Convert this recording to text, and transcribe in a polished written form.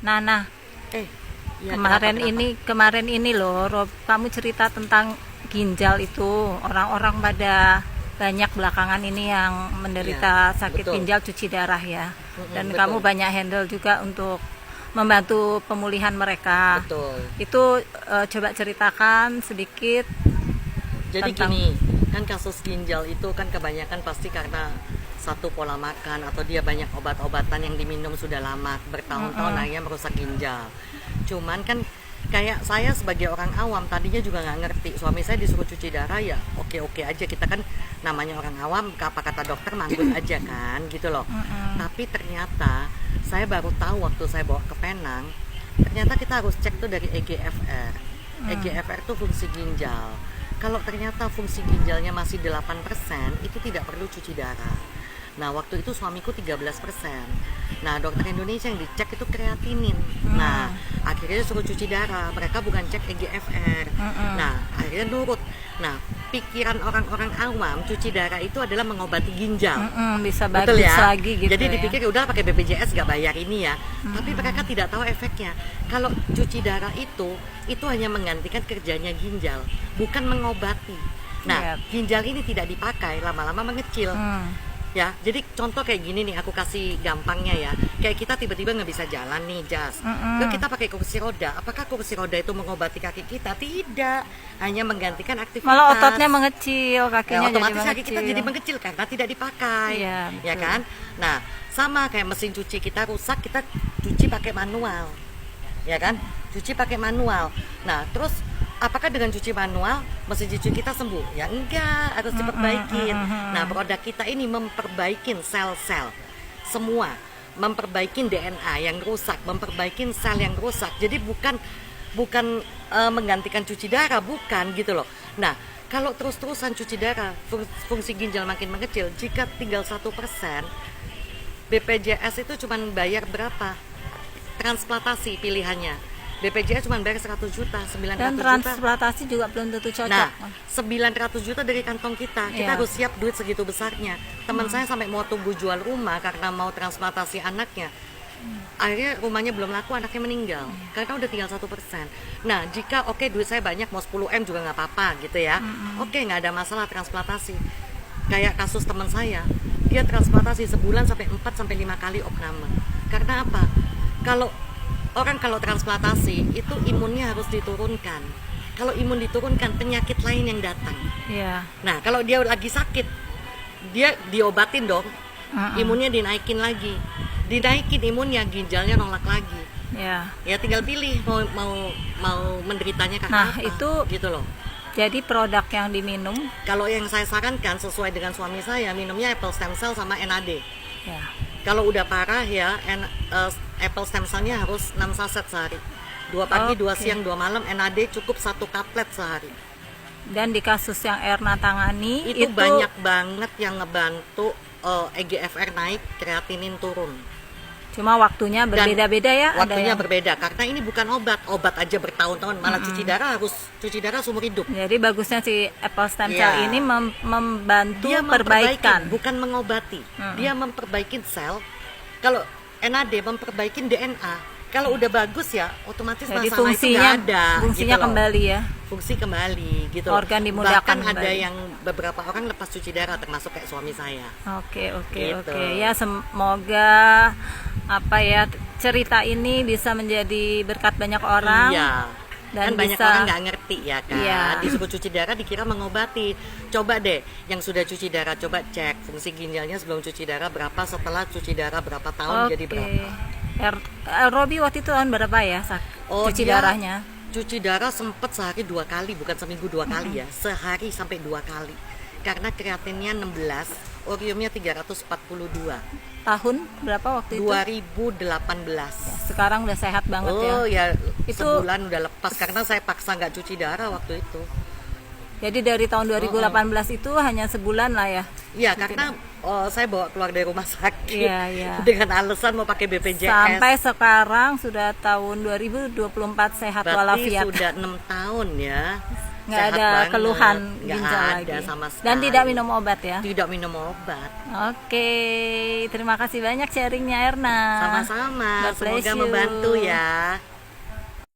Nana, Eh, iya, kemarin ini loh, Rob, kamu cerita tentang ginjal itu. Orang-orang pada banyak belakangan ini yang menderita Iya, sakit betul. ginjal cuci darah ya. Dan Betul. kamu banyak handle juga untuk membantu pemulihan mereka. Betul. Itu coba ceritakan sedikit Jadi tentang gini, kan kasus ginjal itu kan kebanyakan pasti karena satu pola makan atau dia banyak obat-obatan yang diminum sudah lama bertahun-tahun akhirnya merusak ginjal. Cuman kan kayak saya sebagai orang awam tadinya juga nggak ngerti, suami saya disuruh cuci darah ya oke-oke aja, kita kan namanya orang awam apa kata dokter mangut aja kan gitu loh. Tapi ternyata saya baru tahu waktu saya bawa ke Penang, ternyata kita harus cek tuh dari EGFR. EGFR tuh fungsi ginjal. Kalau ternyata fungsi ginjalnya masih 8%, itu tidak perlu cuci darah. Nah, waktu itu suamiku 13%. Nah, dokter Indonesia yang dicek itu kreatinin. Nah, akhirnya suruh cuci darah. Mereka bukan cek EGFR. Nah, akhirnya nurut. Nah, pikiran orang-orang awam cuci darah itu adalah mengobati ginjal. bisa Betul bagus ya? lagi gitu. Jadi ya. dipikir udah pakai BPJS gak bayar ini ya. Tapi mereka tidak tahu efeknya. Kalau cuci darah itu hanya menggantikan kerjanya ginjal, bukan mengobati. Nah, ginjal ini tidak dipakai, lama-lama mengecil. Ya, jadi contoh kayak gini nih, aku kasih gampangnya ya. Kayak kita tiba-tiba nggak bisa jalan nih, Jas. Lalu kita pakai kursi roda. Apakah kursi roda itu mengobati kaki kita? Tidak, hanya menggantikan aktivitas. Malah ototnya mengecil, kakinya Ya, otomatis jadi kaki kita jadi mengecil karena tidak dipakai. Iya, Ya betul. kan? Nah, sama kayak mesin cuci kita rusak, kita cuci pakai manual. Ya kan? Cuci pakai manual. Nah, terus apakah dengan cuci manual mesin cuci kita sembuh? Ya enggak, harus diperbaikin. Nah, produk kita ini memperbaikin sel-sel semua, memperbaikin DNA yang rusak, memperbaikin sel yang rusak. Jadi bukan menggantikan cuci darah, bukan gitu loh. Nah, kalau terus-terusan cuci darah, fungsi ginjal makin mengecil. Jika tinggal 1%, BPJS itu cuma bayar berapa? Transplantasi pilihannya. BPJS cuma bayar 100 juta, 900 Dan juta. transplantasi juga belum tentu cocok. Nah, 900 juta dari kantong kita. Kita Iya. harus siap duit segitu besarnya. Teman saya sampai mau tunggu jual rumah karena mau transplantasi anaknya. Akhirnya rumahnya belum laku, anaknya meninggal. Karena udah tinggal 1%. Nah, jika duit saya banyak, mau 10M juga nggak apa-apa gitu ya. Nggak ada masalah transplantasi. Kayak kasus teman saya, dia transplantasi sebulan sampai 4 sampai 5 kali opname. Karena apa? Kalau transplantasi itu imunnya harus diturunkan. Kalau imun diturunkan, penyakit lain yang datang. Iya. Nah, kalau dia lagi sakit, dia diobatin dong. Imunnya dinaikin lagi. Dinaikin imunnya, ginjalnya nolak lagi. Ya. Ya tinggal pilih mau menderitanya karena apa. itu gitu loh. Jadi produk yang diminum Kalau yang saya sarankan sesuai dengan suami saya, minumnya apple stem cell sama NAD. ya. Kalau udah parah ya, apple stem cell-nya harus 6 saset sehari. 2 pagi, 2 siang, 2 malam. NAD cukup 1 kaplet sehari. Dan di kasus yang Erna tangani Itu banyak banget yang ngebantu EGFR naik, kreatinin turun. Cuma waktunya berbeda-beda ya. Waktunya berbeda karena ini bukan obat aja bertahun-tahun, malah cuci darah seumur hidup. Jadi bagusnya si apple stem Iya. cell ini membantu Dia perbaikan. bukan mengobati. Dia memperbaikin sel. Kalau NAD memperbaikin DNA. Kalau udah bagus ya, otomatis Jadi masalah itu nggak ada. fungsinya gitu loh. kembali ya. Fungsi kembali gitu loh. Organ dimudahkan Bahkan ada kembali. yang beberapa orang lepas cuci darah, termasuk kayak suami saya. Oke. Gitu. Ya semoga cerita ini bisa menjadi berkat banyak orang. Iya. Dan Kan banyak bisa- orang nggak ngerti ya kan. Iya. Disuruh cuci darah dikira mengobati. Coba deh yang sudah cuci darah, coba cek fungsi ginjalnya sebelum cuci darah berapa, setelah cuci darah berapa tahun jadi berapa. Robi waktu itu tahun berapa ya cuci dia darahnya? Cuci darah sempet sehari 2 kali, bukan seminggu 2 kali ya, sehari sampai 2 kali. Karena kreatinnya 16, oriumnya 342. Tahun berapa waktu itu? 2018. Sekarang udah sehat banget ya. Oh ya, Itu- sebulan udah lepas karena saya paksa nggak cuci darah waktu itu. Jadi dari tahun 2018 itu hanya sebulan lah ya. Iya, karena saya bawa keluar dari rumah sakit Iya. dengan alasan mau pakai BPJS. Sampai sekarang sudah tahun 2024 sehat Berarti walafiat. sudah 6 tahun ya. nggak sehat ada banget. keluhan Nggak ginjal ada lagi. sama sekali. Dan tidak minum obat ya. Tidak minum obat. Oke, terima kasih banyak sharingnya Erna. Sama-sama. God bless Semoga you. membantu ya.